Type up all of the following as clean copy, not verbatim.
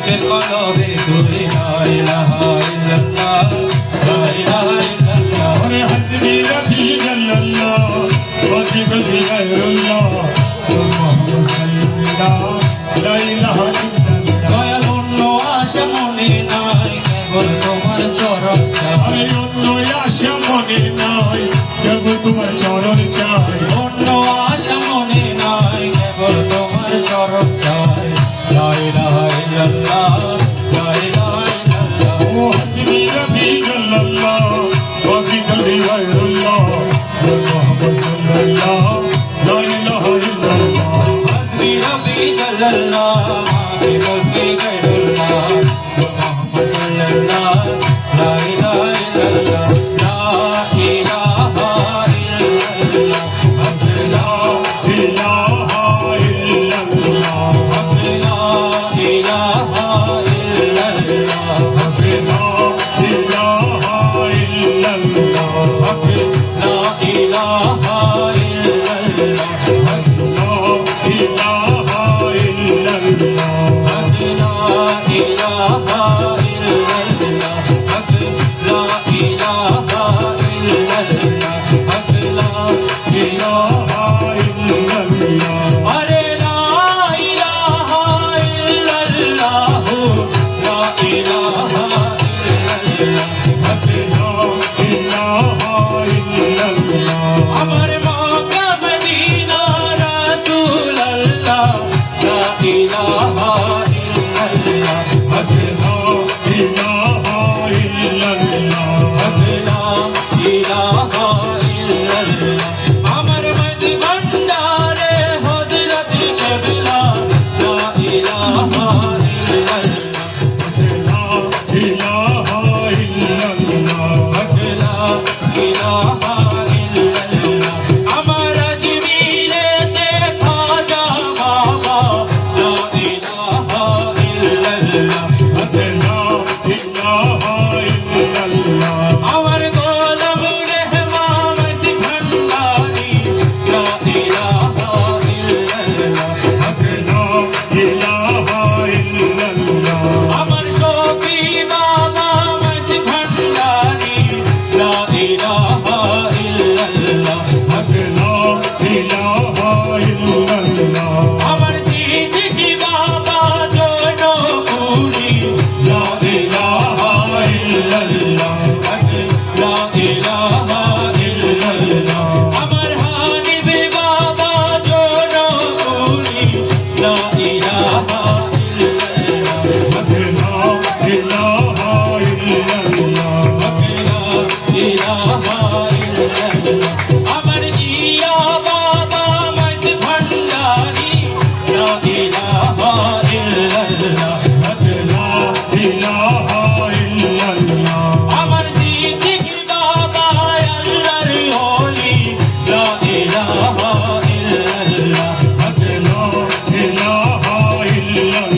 বুকের কলবে তুই লা ইলাহা ইল্লাল্লাহ লা ইলাহা ইল্লাল্লাহ ওরে হাসবি রবি জাল্লাল্লাহ ওয়াজি গদি গায়রুল্লাহ মুহাম্মদ সাল্লাল্লাহ লা ইলাহা ইল্লাল্লাহ দয়াল অন্য আশা মনে নাই কেবল তোমার চরণ চাই অন্য আশা মনে নাই কেবল তোমার চরণ চাই অন্য আশা মনে নাই কেবল তোমার চরণ চাই লা ইলাহা ইল্লাল্লাহ লা ইলাহা ইল্লাল্লাহ ও হাসবি রবি জাল্লাল্লাহ ওয়াজি গদি গায়রুল্লাহ মুহাম্মদ সাল্লাল্লাহ লা ইলাহা ইল্লাল্লাহ হাসবি রব্বি জাল্লাল্লাহ মাকে বলকে গায়রুল্লাহ মুহাম্মদ সাল্লাল্লাহ লা ইলাহা ইল্লাল্লাহ লা ইলাহা ইল্লাল্লাহ লা ইলাহা ইল্লাল্লাহ লা ইলাহা ইল্লাল্লাহ লা ইলাহা ইল্লাল্লাহ লা ইলাহা ইল্লাল্লাহ লা ইলাহা ইল্লাল্লাহ ইলাহা ইল্লাল্লাহ আরে লা ইলাহা ইল্লাল্লাহ লা ইলাহা ইল্লাল্লাহ লা ইলাহা ইল্লাল্লাহ আমার মক্কা মদিনা রাসূলুল্লাহ লা ইলাহা ইল্লাল্লাহ লা ইলাহা ইল্লাল্লাহ লা ইলাহা ইল্লাল্লাহ আমার মদি ভান্ডারে হযরত কিবলা লা ইলাহা ইল্লাল্লাহ লা ইলাহা ইল্লাল্লাহ লা ইলাহা ইল্লাল্লাহ আমার আজমিরেতে খাজা বাবা লা ইলাহা ইল্লাল্লাহ লা ইলাহা ইল্লাল্লাহ আমার গোলাম রহমান ভান্ডারি লা ইলাহা ইল্লাল্লাহ লা ইলাহা ইল্লাল্লাহ আমার শফি বাবা মত ভান্ডারি লা ইলাহা ইল্লাল্লাহ লা ইলাহা ইল্লাল্লাহ আমার সিদ্দিকী বাবা জনপুরি লা ইলাহা ইল্লাল্লাহ লা ইলাহা ইল্লাল্লাহ আমার হানিফ বাবা জনপুরি লা ইলাহা ইল্লাল্লাহ লা ইলাহা ইল্লাল্লাহ লা ইলাহা ইল্লাল্লাহ আমার জিয়া বাবা মত ভান্ডারি লা ইলাহা ইল্লাল্লাহ লা ইলাহা ইল্লাল্লাহ আমার সিদ্দিকী বাবা আল্লাহর ওলি লা ইলাহা ইল্লাল্লাহ লা ইলাহা ইল্লাল্লাহ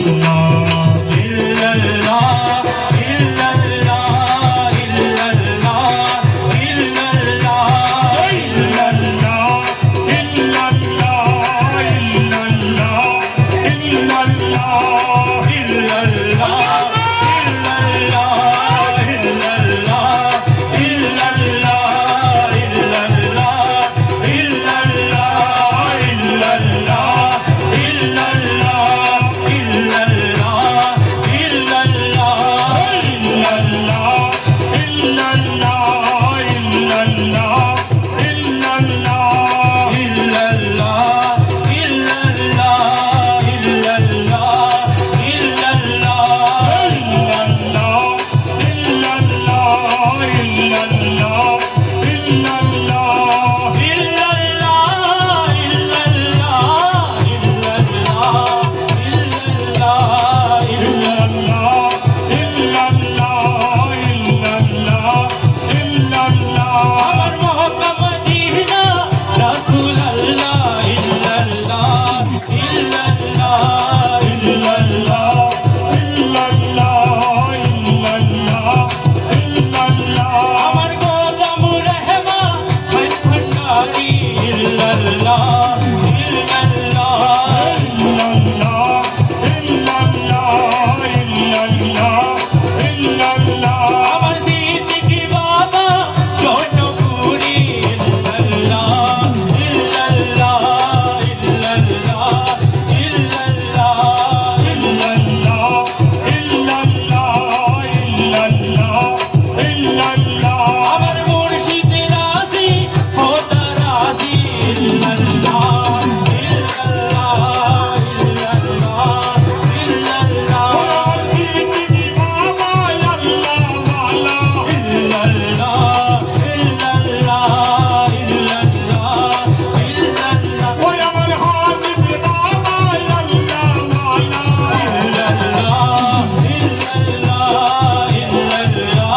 ইল্লাল্লাহ ইল্লাল্লাহ ইল্লাল্লাহ ইল্লাল্লাহ আমার ইল্লাল্লাহ ইল্লাল্লাহ আমার মুর্শিদ রাজি খোদা রাজি ইল্লাল্লাহ ইল্লাল্লাহ ইল্লাল্লাহ ইল্লাল্লাহ মুর্শিদি বাবা আল্লাহ ওয়ালা ইল্লাল্লাহ ইল্লাল্লাহ ইল্লাল্লাহ ইল্লাল্লাহ ওই আমার হাবিব বাবা আল্লাহ ওয়ালা ইল্লাল্লাহ ইল্লাল্লাহ ইল্লাল্লাহ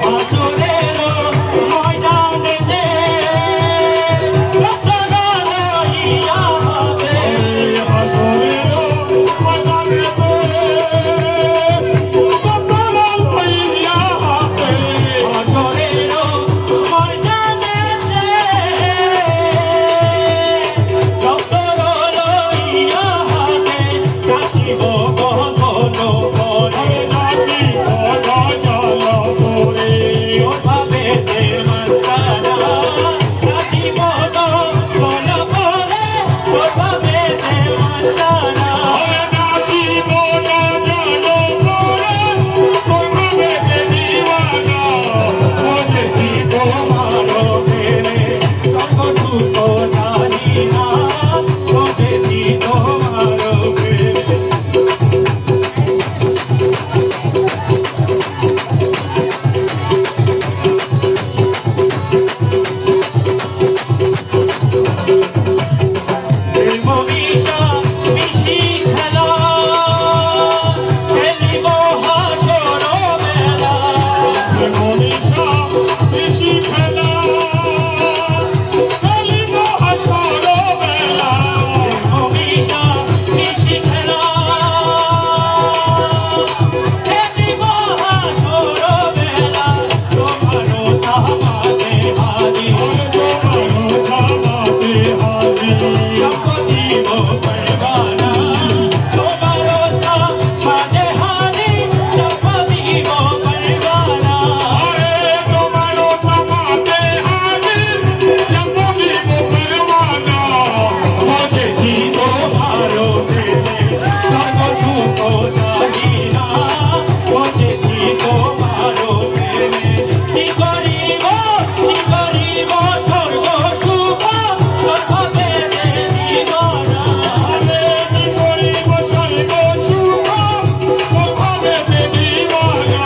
হাসরের ময়দানেতে রক্তরা লইয়া হাতে হাসরের ময়দানেতে রক্তরা লইয়া হাতে হাসরের ময়দানেতে রক্তরা লইয়া হাতে কাটিব গহন করে নাচিব গজল করে ওভাবে যে মস্তানা নাচিব গহন করে ওভাবে যে মস্তানা নাচিব গজল করে তোমাকে দিওয়ানা বুঝেছি তোমারো প্রেমে সর্বসুখ জানি না বুঝেছি তোমারো প্রেমে মনীষা মিশি খেলা খেলিব হাসর মেলা মনীষা বেশি খেলা খেলিব হাসর বেলা মনীষা মিশি খেলা খেলিব হাসর মেলা তোমারও সামাতে হারি তোমারও সামাতে হাজির জগদীব পরবানা তোমারও সামাতে হারি জগদীব পরবানা আরে তোমারও সামাতে হাজির জগদীব পরবানা বুঝেছি তোমারও প্রেমে সর্বসুখ জানি না বুঝেছি তোমারও প্রেমে কি করিব সর্বসুখ তথাপি দিব না আরে কি করিব স্বর্গ সুখ তোমাকে দিওয়ানা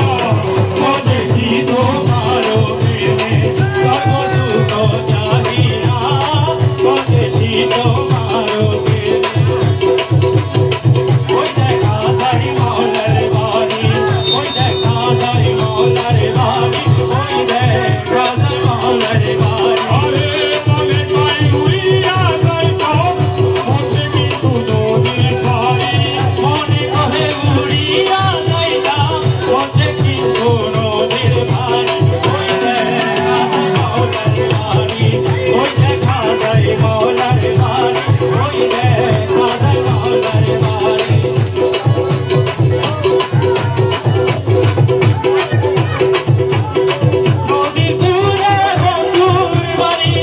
বুঝেছি তোমারও প্রেমে সর্বসুখ জানি না বুঝেছি তোমারও প্রেমে ওই দেখা তাই মৌলার বাড়ি ওই দেখা তাই মৌলার বাড়ি ওই দেখা তাই মৌলার বাড়ি আরে মনে পাই উড়িয়া যাইতো মনে কিন্তু নদীর পাড়ি মনে কহে উড়িয়া যাইতা বসে কিন্তু নদীর ভারি ওই দেখা তাই মৌলার বাড়ি ওই দেখা তাই মৌলার বাড়ি নদী দূরে বন্ধুর বাড়ি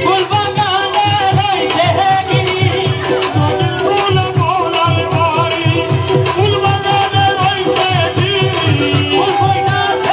ফুলবাগানে রইছে গিরি ফুল মৌলার বাড়ি ফুল বাগানে রইছে গিরি ফুল কইতাছে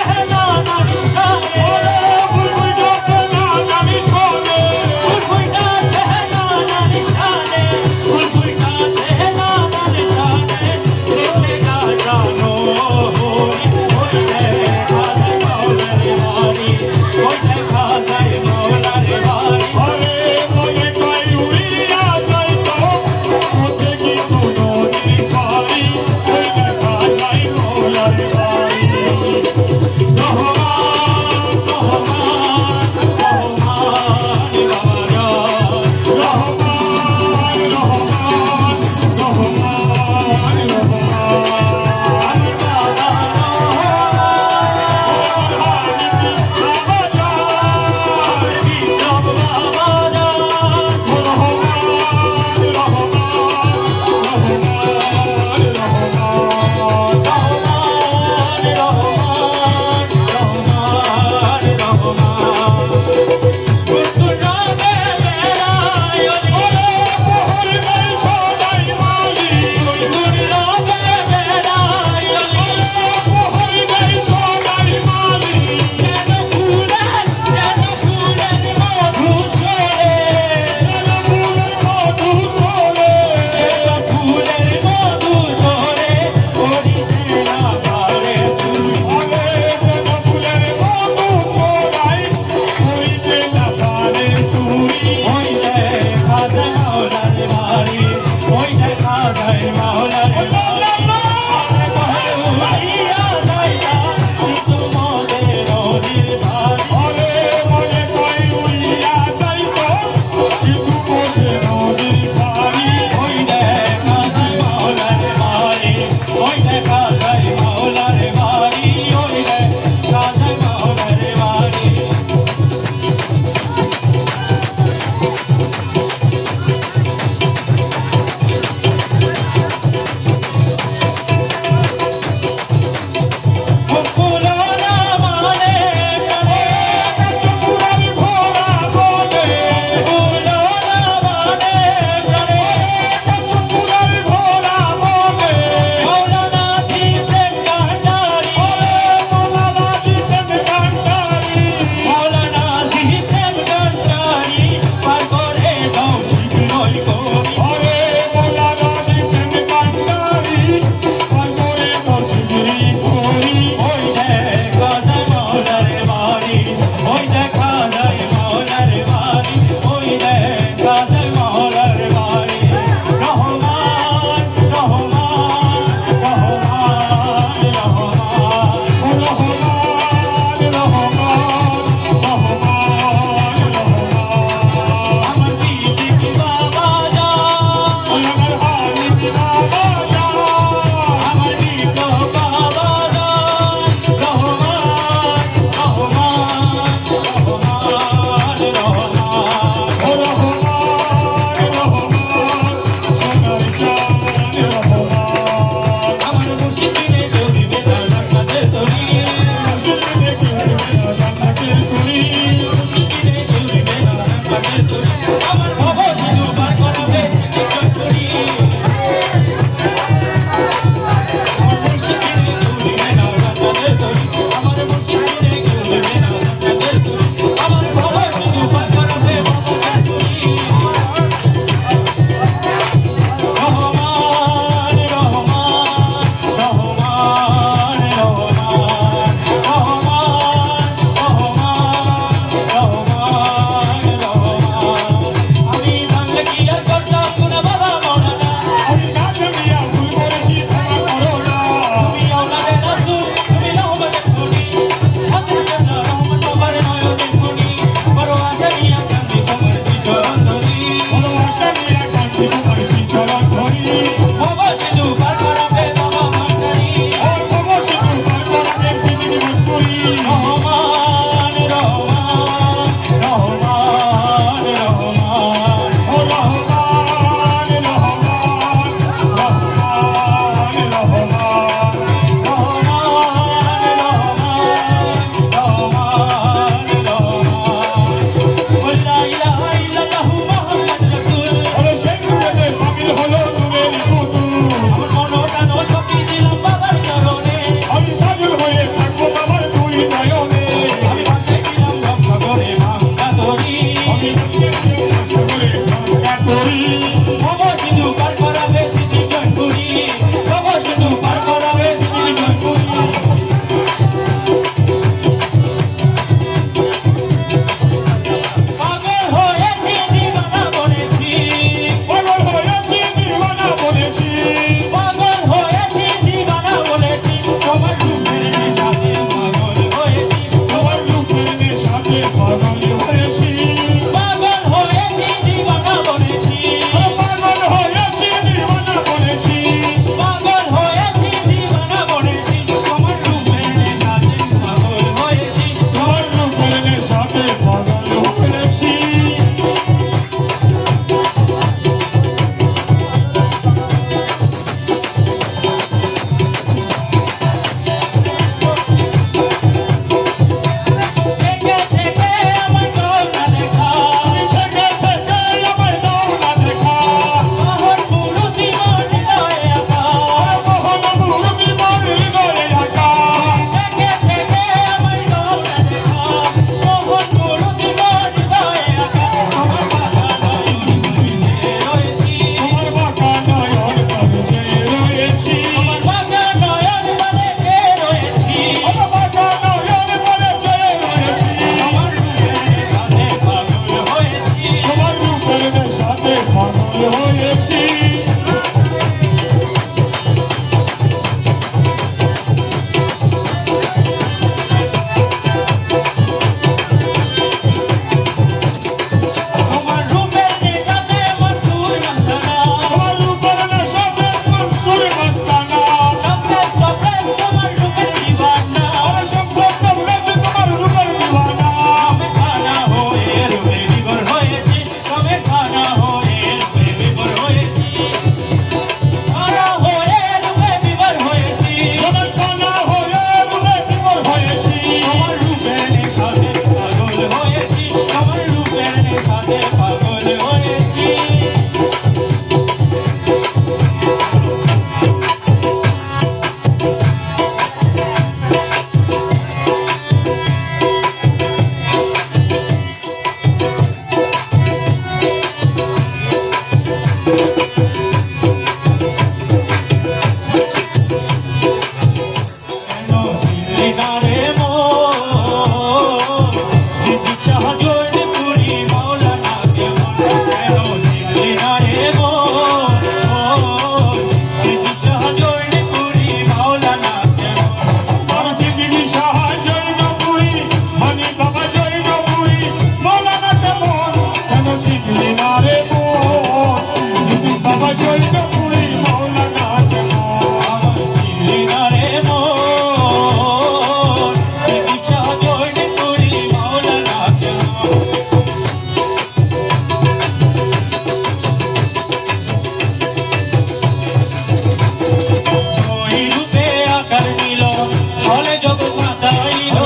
চলে জগৎ মাতাইল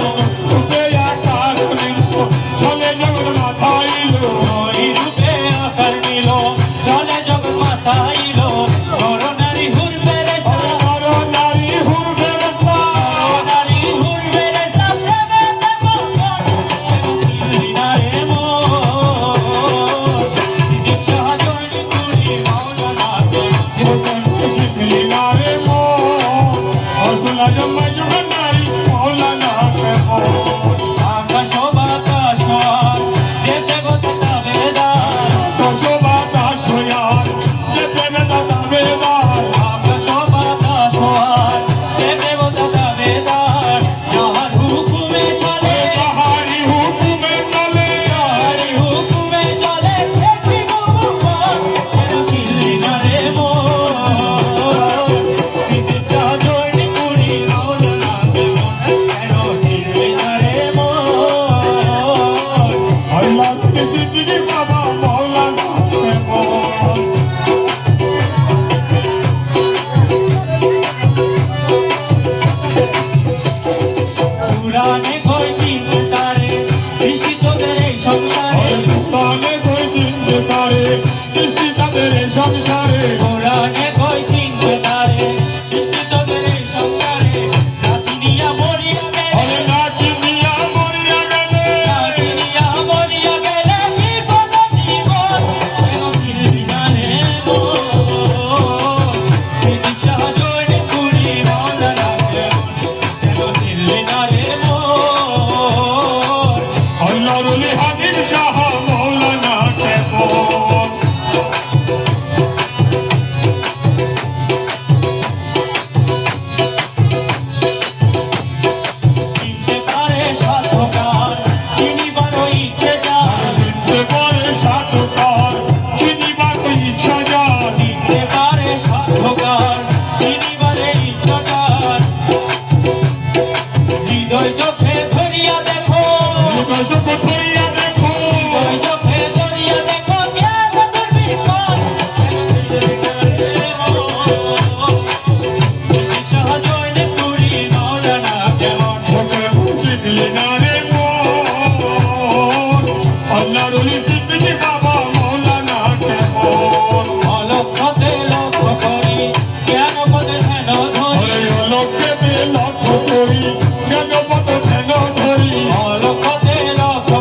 রূপে আকার নিল চলে জগৎ মাথাইল ওই রূপে আকার নিল চলে জগৎ মাতাইল নর নারী হুরবে রে নর নারী হুরবে রসা নারী হুরবে রে প্রেমে রে মোর দীক্ষা জয় কুড়ি মাওলানা শিখলি না রে মন হসলা জমা জমা নারী মৌলানা কে মন আকাশ বাতাস যেতে গত বেদার কসবাতাস হইয়ার যেতে বেদা বেদার আকাশ বাতাস যেতে গত বেদার যাহার হুকুমে চলে তাহারি হুকুমে চলে যাহার হুকুমে চলে একটি গুরুপার কেন কিল্লি না রে মোর দীক্ষা জয় কুড়ি মাওলানা কেন কিল্লি না রে মোর আল্লাহ জিন্দগি বাবা মৌলানা কে মন পুরাণে কই চিন্তারে সৃষ্টি তোদের এই সংসারে তানে কই চিনতে পারে দৃষ্টি তাদের এই সংসারে পুরাণে কই চিন্তারে সৃষ্টি তোদের এই সংসারে নাতিনিয়া মরিয়া গেলে আরে নাচি দিয়া মরিয়া গেলে নাতিনিয়া মরিয়া গেলে বিপদ জীবন কেন কিল্লি না রে মোর দীক্ষা জয় কুড়ি মাওলানা কেন কিল্লি না রে মোর আল্লাহ রুলি হাদির শাহ মৌলানা কে মন চিনতে পারে সাধকার চিনিবার ইচ্ছে যার চিনতে পারে সাধকার চিনিবার ইচ্ছা যার চিনতে পারে সাধকার চিনিবার ইচ্ছা যার হৃদয় চোখে ধরিয়া দেখো কসব ধরিয়া দেখো হৃদয় চোখে ধরিয়া দেখো জ্ঞান দুর্বিপাক সহজয় পুরী মাওলানা কেমন ওকে চিনলি না রে মন আল্লাহ রুলি জিন্দগি বাবা মৌলানা কে মন অলক্ষতে লক্ষ্য করি জ্ঞান পদে ধ্যান ধরি আরে লোককে লক্ষ্য করি কেন পদ ধ্যান ধরি অলক্ষতে লক্ষ্য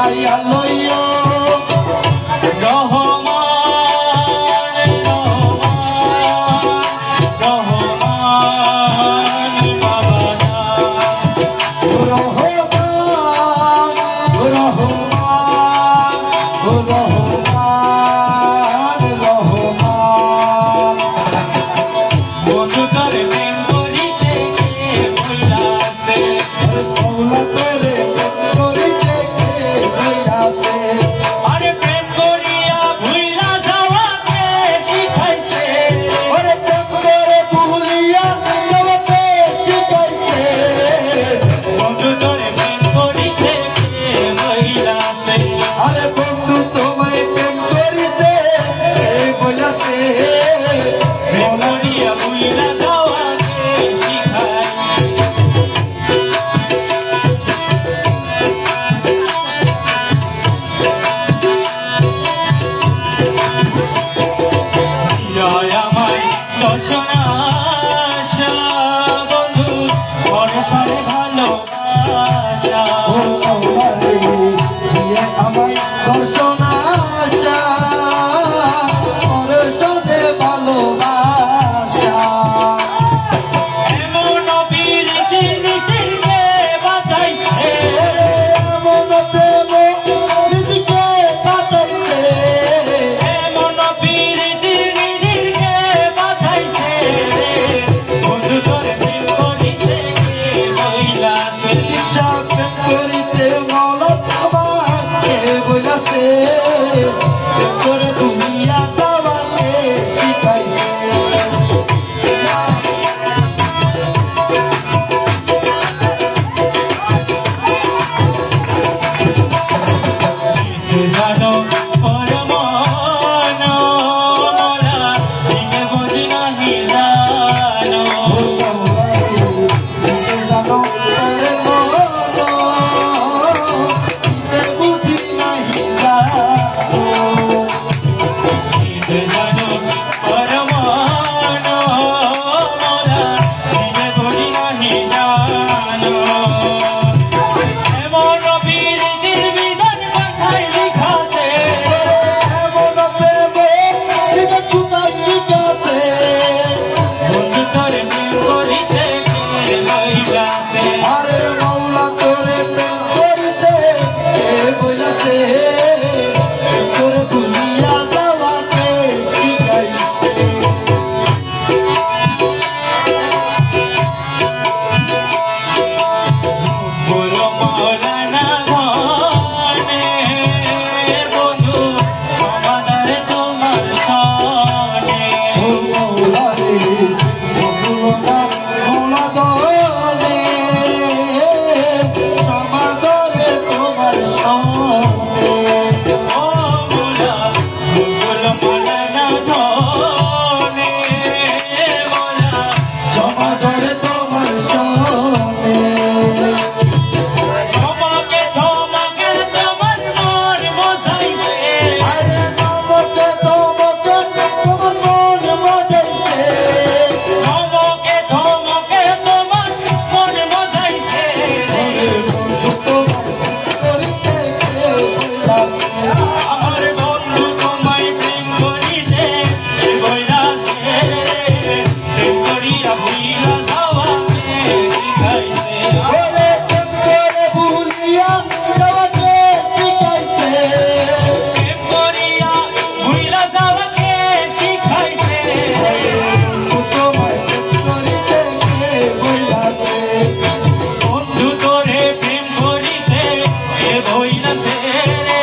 পাইয়া লইও রহমান রহমান রহমান বাবা রহমান রহমান রহমান রহমান বন্ধু করে প্রেম করিতে ভুলাছে মৌলা তোরে করিতে হইয়াছে আরে প্রেম করিয়া ভুলা যাওয়াকে শিখাইছে ওরে প্রেম করে ভুলিয়া যাওয়াতে শিখাইছে বন্ধু করে প্রেম করিতে ভুলাছে আরে বন্ধু তোমায় প্রেম করিতে বইলাছে প্রেম করিয়া ভুলা যাওয়াকে শিখাইছে জয় আমায় দর্শন আশা বন্ধু বর্ষারে ভালোবাসা ও মৌলা রে দিয়ে আমায় দর্শন আশা দর্শনে ভালোবাসা এমন বিরতি নীতিকে বাঁচাইছে এমন প্রেম রীতিকে বাঁচাইছে এমন বিরতি নীতিকে বাঁচাইছে বন্ধু তোর প্রেম করিতে বইলাছে বিশ্বাস করিতে মৌলা তোমাকে বইলাছে প্রেম করে দুনিয়া যাওয়াকে শিখাইছে জানো পরমান মোরা দিকে বুঝি নাহি জানো জানো পরমান মোরা দিকে বুঝি নাহি জানো এমন বিরতির বিধান কথায় লিখাছে বন্ধু তোর প্রেম করিতে লইলাছে বলো মৌলানা মনে বন্ধু সমাদার তোমার সনে তোমার সঙ্গে ও মোলা বলো মৌলানা মনে মোলা সমাদরে তোমার সঙ্গে তোমাকে তোমাকে তোমার মন বোঝাইছে আরে তোমাকে তোমাকে তোমার মন বাজাইছে তোমাকে তোমাকে তোমার মন বোঝাইছে আমার বন্ধু তোমায় প্রেম করিতে বইলাছে প্রেম করিয়া ভুইলা যাওয়াকে শিখাইছে প্রেম করিয়া ভুইলা যাওয়াকে শিখাইছে বন্ধু তোরে প্রেম করিতে বইলাছে রে